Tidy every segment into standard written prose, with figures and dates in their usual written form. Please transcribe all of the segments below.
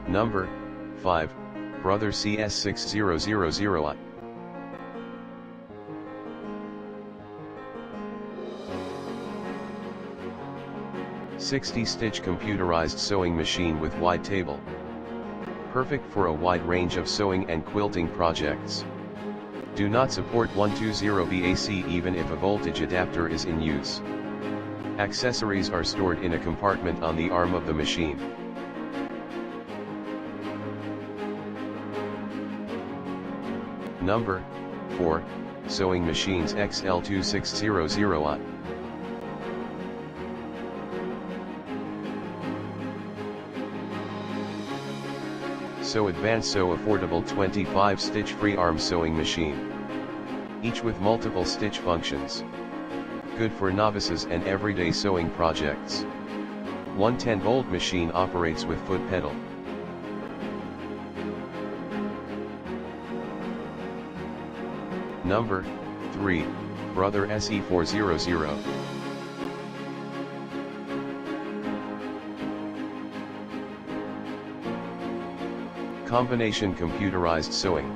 Number 5, Brother CS6000I. "60-stitch computerized sewing machine with wide table. Perfect for a wide range of sewing and quilting projects. Do not support 120V AC even if a voltage adapter is in use. Accessories are stored in a compartment on the arm of the machine." Number 4, Sewing Machines XL2600I. So advanced, so affordable 25-stitch free arm sewing machine. Each with multiple stitch functions. Good for novices and everyday sewing projects. 110-volt machine operates with foot pedal. Number 3, Brother SE400. Combination computerized sewing.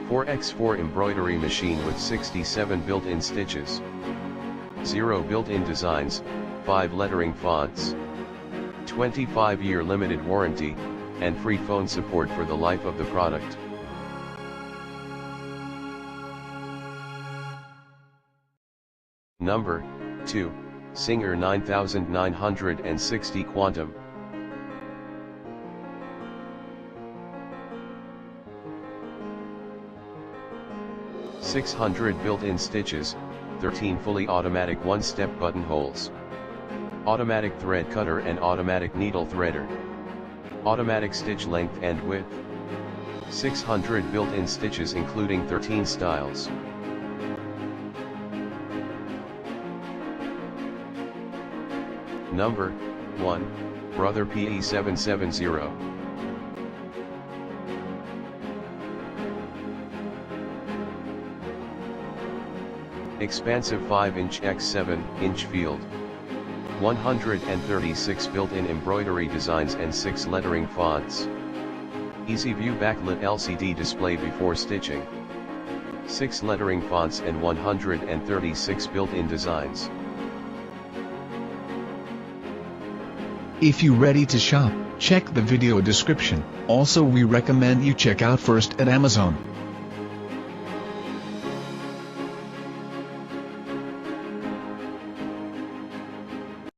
4x4 embroidery machine with 67 built-in stitches. 0 built-in designs, 5 lettering fonts. 25-year limited warranty, and free phone support for the life of the product. Number 2, Singer 9960 Quantum. "600 built-in stitches, 13 fully automatic one-step buttonholes. Automatic thread cutter and automatic needle threader. Automatic stitch length and width. 600 built-in stitches including 13 styles." Number 1, Brother PE770. Expansive 5-inch x 7-inch field. 136 built-in embroidery designs and 6 lettering fonts. Easy view backlit LCD display before stitching. 6 lettering fonts and 136 built-in designs. If you ready to shop, check the video description. Also we recommend you check out first at Amazon.